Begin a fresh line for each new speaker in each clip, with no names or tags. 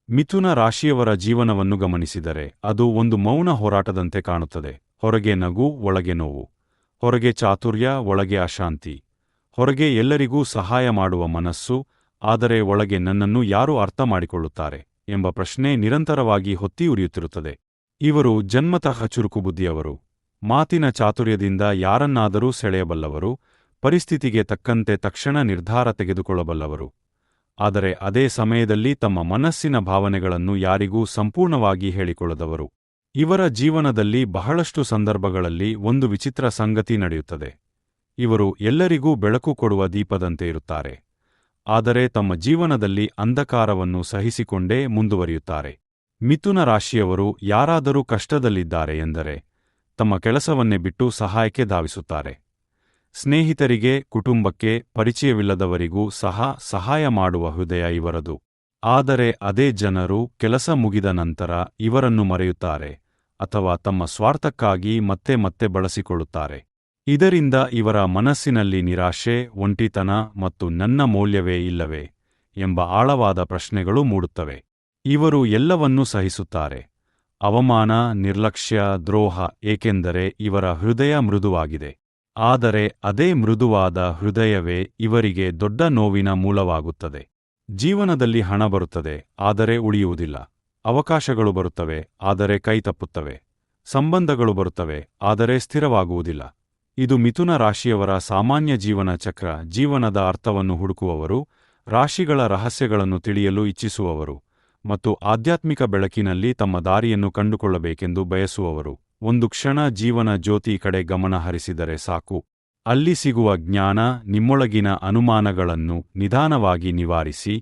ಮಿಥುನ ರಾಶಿಯವರ ಜೀವನವನ್ನು ಗಮನಿಸಿದರೆ ಅದು ಒಂದು ಮೌನ ಹೋರಾಟದಂತೆ ಕಾಣುತ್ತದೆ. ಹೊರಗೆ ನಗು, ಒಳಗೆ ನೋವು. ಹೊರಗೆ ಚಾತುರ್ಯ, ಒಳಗೆ ಅಶಾಂತಿ. ಹೊರಗೆ ಎಲ್ಲರಿಗೂ ಸಹಾಯ ಮಾಡುವ ಮನಸ್ಸು, ಆದರೆ ಒಳಗೆ ನನ್ನನ್ನು ಯಾರು ಅರ್ಥ ಮಾಡಿಕೊಳ್ಳುತ್ತಾರೆ ಎಂಬ ಪ್ರಶ್ನೆ ನಿರಂತರವಾಗಿ ಹೊತ್ತಿ ಉರಿಯುತ್ತಿರುತ್ತದೆ. ಇವರು ಜನ್ಮತಃ ಚುರುಕು ಬುದ್ಧಿಯವರು. ಮಾತಿನ ಚಾತುರ್ಯದಿಂದ ಯಾರನ್ನಾದರೂ ಸೆಳೆಯಬಲ್ಲವರು, ಪರಿಸ್ಥಿತಿಗೆ ತಕ್ಕಂತೆ ತಕ್ಷಣ ನಿರ್ಧಾರ ತೆಗೆದುಕೊಳ್ಳಬಲ್ಲವರು. ಆದರೆ ಅದೇ ಸಮಯದಲ್ಲಿ ತಮ್ಮ ಮನಸ್ಸಿನ ಭಾವನೆಗಳನ್ನು ಯಾರಿಗೂ ಸಂಪೂರ್ಣವಾಗಿ ಹೇಳಿಕೊಳ್ಳದವರು. ಇವರ ಜೀವನದಲ್ಲಿ ಬಹಳಷ್ಟು ಸಂದರ್ಭಗಳಲ್ಲಿ ಒಂದು ವಿಚಿತ್ರ ಸಂಗತಿ ನಡೆಯುತ್ತದೆ. ಇವರು ಎಲ್ಲರಿಗೂ ಬೆಳಕು ಕೊಡುವ ದೀಪದಂತೆ ಇರುತ್ತಾರೆ. ಆದರೆ ತಮ್ಮ ಜೀವನದಲ್ಲಿ ಅಂಧಕಾರವನ್ನು ಸಹಿಸಿಕೊಂಡೇ ಮುಂದುವರಿಯುತ್ತಾರೆ. ಮಿಥುನ ರಾಶಿಯವರು ಯಾರಾದರೂ ಕಷ್ಟದಲ್ಲಿದ್ದಾರೆ ಎಂದರೆ ತಮ್ಮ ಕೆಲಸವನ್ನೇ ಬಿಟ್ಟು ಸಹಾಯಕ್ಕೆ ಧಾವಿಸುತ್ತಾರೆ. ಸ್ನೇಹಿತರಿಗೆ, ಕುಟುಂಬಕ್ಕೆ, ಪರಿಚಯವಿಲ್ಲದವರಿಗೂ ಸಹ ಸಹಾಯ ಮಾಡುವ ಹೃದಯ ಇವರದು. ಆದರೆ ಅದೇ ಜನರು ಕೆಲಸ ಮುಗಿದ ನಂತರ ಇವರನ್ನು ಮರೆಯುತ್ತಾರೆ ಅಥವಾ ತಮ್ಮ ಸ್ವಾರ್ಥಕ್ಕಾಗಿ ಮತ್ತೆ ಮತ್ತೆ ಬಳಸಿಕೊಳ್ಳುತ್ತಾರೆ. ಇದರಿಂದ ಇವರ ಮನಸ್ಸಿನಲ್ಲಿ ನಿರಾಶೆ, ಒಂಟಿತನ ಮತ್ತು ನನ್ನ ಮೌಲ್ಯವೇ ಇಲ್ಲವೇ ಎಂಬ ಆಳವಾದ ಪ್ರಶ್ನೆಗಳು ಮೂಡುತ್ತವೆ. ಇವರು ಎಲ್ಲವನ್ನೂ ಸಹಿಸುತ್ತಾರೆ. ಅವಮಾನ, ನಿರ್ಲಕ್ಷ್ಯ, ದ್ರೋಹ, ಏಕೆಂದರೆ ಇವರ ಹೃದಯ ಮೃದುವಾಗಿದೆ. ಆದರೆ ಅದೇ ಮೃದುವಾದ ಹೃದಯವೇ ಇವರಿಗೆ ದೊಡ್ಡ ನೋವಿನ ಮೂಲವಾಗುತ್ತದೆ. ಜೀವನದಲ್ಲಿ ಹಣ ಬರುತ್ತದೆ, ಆದರೆ ಉಳಿಯುವುದಿಲ್ಲ. ಅವಕಾಶಗಳು ಬರುತ್ತವೆ, ಆದರೆ ಕೈತಪ್ಪುತ್ತವೆ. ಸಂಬಂಧಗಳು ಬರುತ್ತವೆ, ಆದರೆ ಸ್ಥಿರವಾಗುವುದಿಲ್ಲ. ಇದು ಮಿಥುನ ರಾಶಿಯವರ ಸಾಮಾನ್ಯ ಜೀವನ ಚಕ್ರ. ಜೀವನದ ಅರ್ಥವನ್ನು ಹುಡುಕುವವರು, ರಾಶಿಗಳ ರಹಸ್ಯಗಳನ್ನು ತಿಳಿಯಲು ಇಚ್ಛಿಸುವವರು ಮತ್ತು ಆಧ್ಯಾತ್ಮಿಕ ಬೆಳಕಿನಲ್ಲಿ ತಮ್ಮ ದಾರಿಯನ್ನು ಕಂಡುಕೊಳ್ಳಬೇಕೆಂದು ಬಯಸುವವರು ಒಂದು ಕ್ಷಣ ಜೀವನ ಜ್ಯೋತಿ ಕಡೆ ಗಮನ ಹರಿಸಿದರೆ ಸಾಕು. ಅಲ್ಲಿ ಸಿಗುವ ಜ್ಞಾನ ನಿಮ್ಮೊಳಗಿನ ಅನುಮಾನಗಳನ್ನು ನಿಧಾನವಾಗಿ ನಿವಾರಿಸಿ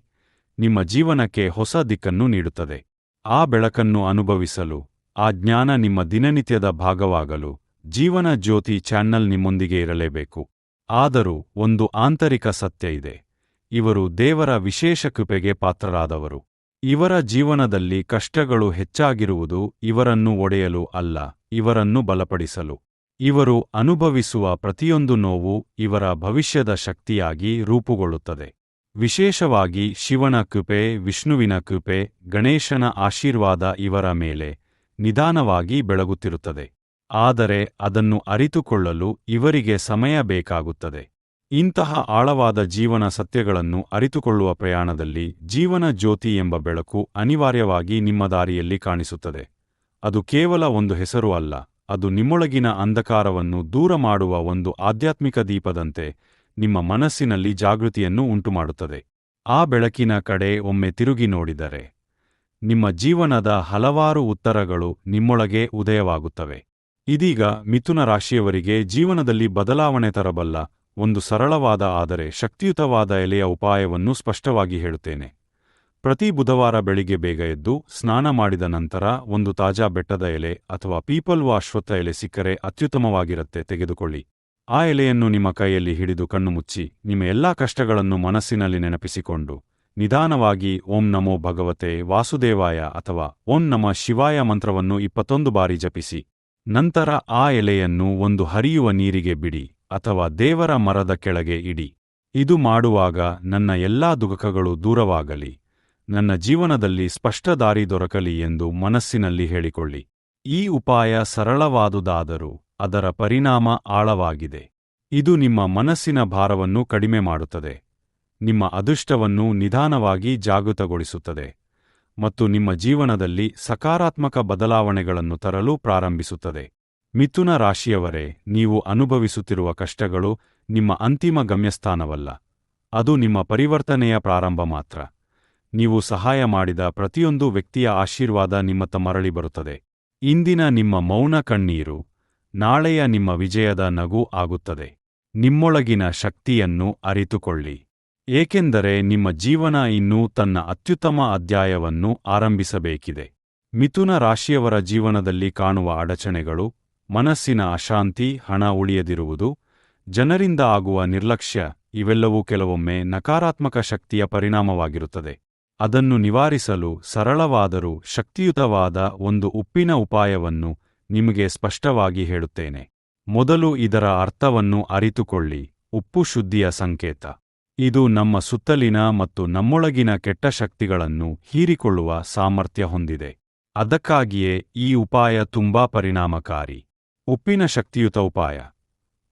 ನಿಮ್ಮ ಜೀವನಕ್ಕೆ ಹೊಸ ದಿಕ್ಕನ್ನು ನೀಡುತ್ತದೆ. ಆ ಬೆಳಕನ್ನು ಅನುಭವಿಸಲು, ಆ ಜ್ಞಾನ ನಿಮ್ಮ ದಿನನಿತ್ಯದ ಭಾಗವಾಗಲು ಜೀವನ ಜ್ಯೋತಿ ಚಾನೆಲ್ ನಿಮ್ಮೊಂದಿಗೆ ಇರಲೇಬೇಕು. ಆದರೂ ಒಂದು ಆಂತರಿಕ ಸತ್ಯ ಇದೆ. ಇವರು ದೇವರ ವಿಶೇಷ ಕೃಪೆಗೆ ಪಾತ್ರರಾದವರು. ಇವರ ಜೀವನದಲ್ಲಿ ಕಷ್ಟಗಳು ಹೆಚ್ಚಾಗಿರುವುದು ಇವರನ್ನು ಒಡೆಯಲು ಅಲ್ಲ, ಇವರನ್ನು ಬಲಪಡಿಸಲು. ಇವರು ಅನುಭವಿಸುವ ಪ್ರತಿಯೊಂದು ನೋವು ಇವರ ಭವಿಷ್ಯದ ಶಕ್ತಿಯಾಗಿ ರೂಪುಗೊಳ್ಳುತ್ತದೆ. ವಿಶೇಷವಾಗಿ ಶಿವನ ಕೃಪೆ, ವಿಷ್ಣುವಿನ ಕೃಪೆ, ಗಣೇಶನ ಆಶೀರ್ವಾದ ಇವರ ಮೇಲೆ ನಿಧಾನವಾಗಿ ಬೆಳಗುತ್ತಿರುತ್ತದೆ. ಆದರೆ ಅದನ್ನು ಅರಿತುಕೊಳ್ಳಲು ಇವರಿಗೆ ಸಮಯ ಬೇಕಾಗುತ್ತದೆ. ಇಂತಹ ಆಳವಾದ ಜೀವನ ಸತ್ಯಗಳನ್ನು ಅರಿತುಕೊಳ್ಳುವ ಪ್ರಯಾಣದಲ್ಲಿ ಜೀವನ ಜ್ಯೋತಿ ಎಂಬ ಬೆಳಕು ಅನಿವಾರ್ಯವಾಗಿ ನಿಮ್ಮ ದಾರಿಯಲ್ಲಿ ಕಾಣಿಸುತ್ತದೆ. ಅದು ಕೇವಲ ಒಂದು ಹೆಸರು ಅಲ್ಲ, ಅದು ನಿಮ್ಮೊಳಗಿನ ಅಂಧಕಾರವನ್ನು ದೂರ ಮಾಡುವ ಒಂದು ಆಧ್ಯಾತ್ಮಿಕ ದೀಪದಂತೆ ನಿಮ್ಮ ಮನಸ್ಸಿನಲ್ಲಿ ಜಾಗೃತಿಯನ್ನು ಉಂಟುಮಾಡುತ್ತದೆ. ಆ ಬೆಳಕಿನ ಕಡೆ ಒಮ್ಮೆ ತಿರುಗಿ ನೋಡಿದರೆ ನಿಮ್ಮ ಜೀವನದ ಹಲವಾರು ಉತ್ತರಗಳು ನಿಮ್ಮೊಳಗೆ ಉದಯವಾಗುತ್ತವೆ. ಇದೀಗ ಮಿಥುನ ರಾಶಿಯವರಿಗೆ ಜೀವನದಲ್ಲಿ ಬದಲಾವಣೆ ತರಬಲ್ಲ ಒಂದು ಸರಳವಾದ ಆದರೆ ಶಕ್ತಿಯುತವಾದ ಎಲೆಯ ಉಪಾಯವನ್ನು ಸ್ಪಷ್ಟವಾಗಿ ಹೇಳುತ್ತೇನೆ. ಪ್ರತಿ ಬುಧವಾರ ಬೆಳಿಗ್ಗೆ ಬೇಗ ಎದ್ದು ಸ್ನಾನ ಮಾಡಿದ ನಂತರ ಒಂದು ತಾಜಾ ಬೆಟ್ಟದ ಎಲೆ ಅಥವಾ ಪೀಪಲ್ವ ಅಶ್ವತ್ಥ ಎಲೆ ಸಿಕ್ಕರೆ ಅತ್ಯುತ್ತಮವಾಗಿರುತ್ತೆ, ತೆಗೆದುಕೊಳ್ಳಿ. ಆ ಎಲೆಯನ್ನು ನಿಮ್ಮ ಕೈಯಲ್ಲಿ ಹಿಡಿದು ಕಣ್ಣು ಮುಚ್ಚಿ ನಿಮ್ಮ ಎಲ್ಲಾ ಕಷ್ಟಗಳನ್ನು ಮನಸ್ಸಿನಲ್ಲಿ ನೆನಪಿಸಿಕೊಂಡು ನಿಧಾನವಾಗಿ ಓಂ ನಮೋ ಭಗವತೆ ವಾಸುದೇವಾಯ ಅಥವಾ ಓಂ ನಮಃ ಶಿವಾಯ ಮಂತ್ರವನ್ನು 21 ಬಾರಿ ಜಪಿಸಿ. ನಂತರ ಆ ಎಲೆಯನ್ನು ಒಂದು ಹರಿಯುವ ನೀರಿಗೆ ಬಿಡಿ ಅಥವಾ ದೇವರ ಮರದ ಕೆಳಗೆ ಇಡಿ. ಇದು ಮಾಡುವಾಗ ನನ್ನ ಎಲ್ಲಾ ದುಃಖಗಳು ದೂರವಾಗಲಿ, ನನ್ನ ಜೀವನದಲ್ಲಿ ಸ್ಪಷ್ಟ ದಾರಿ ದೊರಕಲಿ ಎಂದು ಮನಸ್ಸಿನಲ್ಲಿ ಹೇಳಿಕೊಳ್ಳಿ. ಈ ಉಪಾಯ ಸರಳವಾದುದಾದರೂ ಅದರ ಪರಿಣಾಮ ಆಳವಾಗಿದೆ. ಇದು ನಿಮ್ಮ ಮನಸ್ಸಿನ ಭಾರವನ್ನು ಕಡಿಮೆ ಮಾಡುತ್ತದೆ, ನಿಮ್ಮ ಅದೃಷ್ಟವನ್ನು ನಿಧಾನವಾಗಿ ಜಾಗೃತಗೊಳಿಸುತ್ತದೆ ಮತ್ತು ನಿಮ್ಮ ಜೀವನದಲ್ಲಿ ಸಕಾರಾತ್ಮಕ ಬದಲಾವಣೆಗಳನ್ನು ತರಲು ಪ್ರಾರಂಭಿಸುತ್ತದೆ. ಮಿಥುನ ರಾಶಿಯವರೇ, ನೀವು ಅನುಭವಿಸುತ್ತಿರುವ ಕಷ್ಟಗಳು ನಿಮ್ಮ ಅಂತಿಮ ಗಮ್ಯಸ್ಥಾನವಲ್ಲ, ಅದು ನಿಮ್ಮ ಪರಿವರ್ತನೆಯ ಪ್ರಾರಂಭ ಮಾತ್ರ. ನೀವು ಸಹಾಯ ಮಾಡಿದ ಪ್ರತಿಯೊಂದು ವ್ಯಕ್ತಿಯ ಆಶೀರ್ವಾದ ನಿಮ್ಮತ್ತ ಮರಳಿ ಬರುತ್ತದೆ. ಇಂದಿನ ನಿಮ್ಮ ಮೌನ ಕಣ್ಣೀರು ನಾಳೆಯ ನಿಮ್ಮ ವಿಜಯದ ನಗು ಆಗುತ್ತದೆ. ನಿಮ್ಮೊಳಗಿನ ಶಕ್ತಿಯನ್ನು ಅರಿತುಕೊಳ್ಳಿ, ಏಕೆಂದರೆ ನಿಮ್ಮ ಜೀವನ ಇನ್ನೂ ತನ್ನ ಅತ್ಯುತ್ತಮ ಅಧ್ಯಾಯವನ್ನು ಆರಂಭಿಸಬೇಕಿದೆ. ಮಿಥುನ ರಾಶಿಯವರ ಜೀವನದಲ್ಲಿ ಕಾಣುವ ಅಡಚಣೆಗಳು, ಮನಸ್ಸಿನ ಅಶಾಂತಿ, ಹಣ ಉಳಿಯದಿರುವುದು, ಜನರಿಂದ ಆಗುವ ನಿರ್ಲಕ್ಷ್ಯ ಇವೆಲ್ಲವೂ ಕೆಲವೊಮ್ಮೆ ನಕಾರಾತ್ಮಕ ಶಕ್ತಿಯ ಪರಿಣಾಮವಾಗಿರುತ್ತದೆ. ಅದನ್ನು ನಿವಾರಿಸಲು ಸರಳವಾದರೂ ಶಕ್ತಿಯುತವಾದ ಒಂದು ಉಪ್ಪಿನ ಉಪಾಯವನ್ನು ನಿಮಗೆ ಸ್ಪಷ್ಟವಾಗಿ ಹೇಳುತ್ತೇನೆ. ಮೊದಲು ಇದರ ಅರ್ಥವನ್ನು ಅರಿತುಕೊಳ್ಳಿ. ಉಪ್ಪು ಶುದ್ಧಿಯ ಸಂಕೇತ. ಇದು ನಮ್ಮ ಸುತ್ತಲಿನ ಮತ್ತು ನಮ್ಮೊಳಗಿನ ಕೆಟ್ಟ ಶಕ್ತಿಗಳನ್ನು ಹೀರಿಕೊಳ್ಳುವ ಸಾಮರ್ಥ್ಯ ಹೊಂದಿದೆ. ಅದಕ್ಕಾಗಿಯೇ ಈ ಉಪಾಯ ತುಂಬಾ ಪರಿಣಾಮಕಾರಿ. ಉಪ್ಪಿನ ಶಕ್ತಿಯುತ ಉಪಾಯ.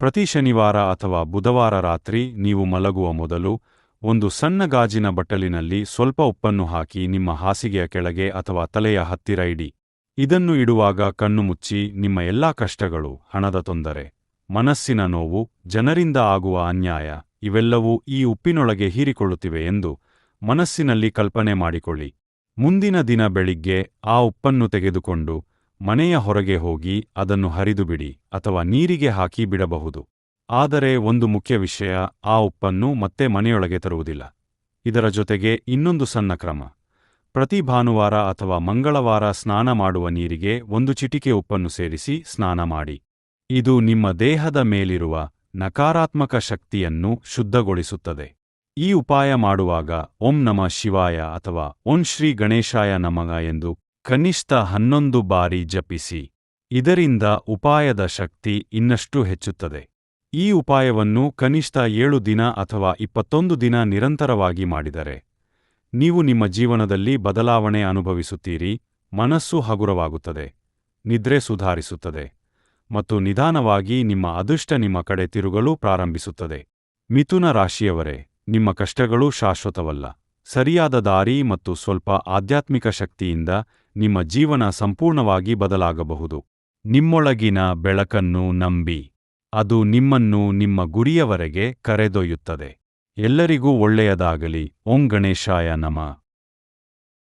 ಪ್ರತಿ ಶನಿವಾರ ಅಥವಾ ಬುಧವಾರ ರಾತ್ರಿ ನೀವು ಮಲಗುವ ಮೊದಲು ಒಂದು ಸಣ್ಣ ಗಾಜಿನ ಬಟ್ಟಲಿನಲ್ಲಿ ಸ್ವಲ್ಪ ಉಪ್ಪನ್ನು ಹಾಕಿ ನಿಮ್ಮ ಹಾಸಿಗೆಯ ಕೆಳಗೆ ಅಥವಾ ತಲೆಯ ಹತ್ತಿರ ಇಡಿ. ಇದನ್ನು ಇಡುವಾಗ ಕಣ್ಣು ಮುಚ್ಚಿ ನಿಮ್ಮ ಎಲ್ಲಾ ಕಷ್ಟಗಳು, ಹಣದ ತೊಂದರೆ, ಮನಸ್ಸಿನ ನೋವು, ಜನರಿಂದ ಆಗುವ ಅನ್ಯಾಯ ಇವೆಲ್ಲವೂ ಈ ಉಪ್ಪಿನೊಳಗೆ ಹೀರಿಕೊಳ್ಳುತ್ತಿವೆ ಎಂದು ಮನಸ್ಸಿನಲ್ಲಿ ಕಲ್ಪನೆ ಮಾಡಿಕೊಳ್ಳಿ. ಮುಂದಿನ ದಿನ ಬೆಳಿಗ್ಗೆ ಆ ಉಪ್ಪನ್ನು ತೆಗೆದುಕೊಂಡು ಮನೆಯ ಹೊರಗೆ ಹೋಗಿ ಅದನ್ನು ಹರಿದುಬಿಡಿ ಅಥವಾ ನೀರಿಗೆ ಹಾಕಿ ಬಿಡಬಹುದು. ಆದರೆ ಒಂದು ಮುಖ್ಯ ವಿಷಯ, ಆ ಉಪ್ಪನ್ನು ಮತ್ತೆ ಮನೆಯೊಳಗೆ ತರುವುದಿಲ್ಲ. ಇದರ ಜೊತೆಗೆ ಇನ್ನೊಂದು ಸಣ್ಣ ಕ್ರಮ. ಪ್ರತಿ ಭಾನುವಾರ ಅಥವಾ ಮಂಗಳವಾರ ಸ್ನಾನ ಮಾಡುವ ನೀರಿಗೆ ಒಂದು ಚಿಟಿಕೆ ಉಪ್ಪನ್ನು ಸೇರಿಸಿ ಸ್ನಾನ ಮಾಡಿ. ಇದು ನಿಮ್ಮ ದೇಹದ ಮೇಲಿರುವ ನಕಾರಾತ್ಮಕ ಶಕ್ತಿಯನ್ನು ಶುದ್ಧಗೊಳಿಸುತ್ತದೆ. ಈ ಉಪಾಯ ಮಾಡುವಾಗ ಓಂ ನಮಃ ಶಿವಾಯ ಅಥವಾ ಓಂ ಶ್ರೀ ಗಣೇಶಾಯ ನಮಃ ಎಂದು ಕನಿಷ್ಠ 11 ಬಾರಿ ಜಪಿಸಿ. ಇದರಿಂದ ಉಪಾಯದ ಶಕ್ತಿ ಇನ್ನಷ್ಟು ಹೆಚ್ಚುತ್ತದೆ. ಈ ಉಪಾಯವನ್ನು ಕನಿಷ್ಠ 7 ದಿನ ಅಥವಾ 21 ದಿನ ನಿರಂತರವಾಗಿ ಮಾಡಿದರೆ ನೀವು ನಿಮ್ಮ ಜೀವನದಲ್ಲಿ ಬದಲಾವಣೆ ಅನುಭವಿಸುತ್ತೀರಿ. ಮನಸ್ಸು ಹಗುರವಾಗುತ್ತದೆ, ನಿದ್ರೆ ಸುಧಾರಿಸುತ್ತದೆ ಮತ್ತು ನಿಧಾನವಾಗಿ ನಿಮ್ಮ ಅದೃಷ್ಟ ನಿಮ್ಮ ಕಡೆ ತಿರುಗಲು ಪ್ರಾರಂಭಿಸುತ್ತದೆ. ಮಿಥುನ ರಾಶಿಯವರೇ, ನಿಮ್ಮ ಕಷ್ಟಗಳು ಶಾಶ್ವತವಲ್ಲ. ಸರಿಯಾದ ದಾರಿ ಮತ್ತು ಸ್ವಲ್ಪ ಆಧ್ಯಾತ್ಮಿಕ ಶಕ್ತಿಯಿಂದ ನಿಮ್ಮ ಜೀವನ ಸಂಪೂರ್ಣವಾಗಿ ಬದಲಾಗಬಹುದು. ನಿಮ್ಮೊಳಗಿನ ಬೆಳಕನ್ನು ನಂಬಿ, ಅದು ನಿಮ್ಮನ್ನು ನಿಮ್ಮ ಗುರಿಯವರೆಗೆ ಕರೆದೊಯ್ಯುತ್ತದೆ. ಎಲ್ಲರಿಗೂ ಒಳ್ಳೆಯದಾಗಲಿ. ಓಂ ಗಣೇಶಾಯ ನಮಃ.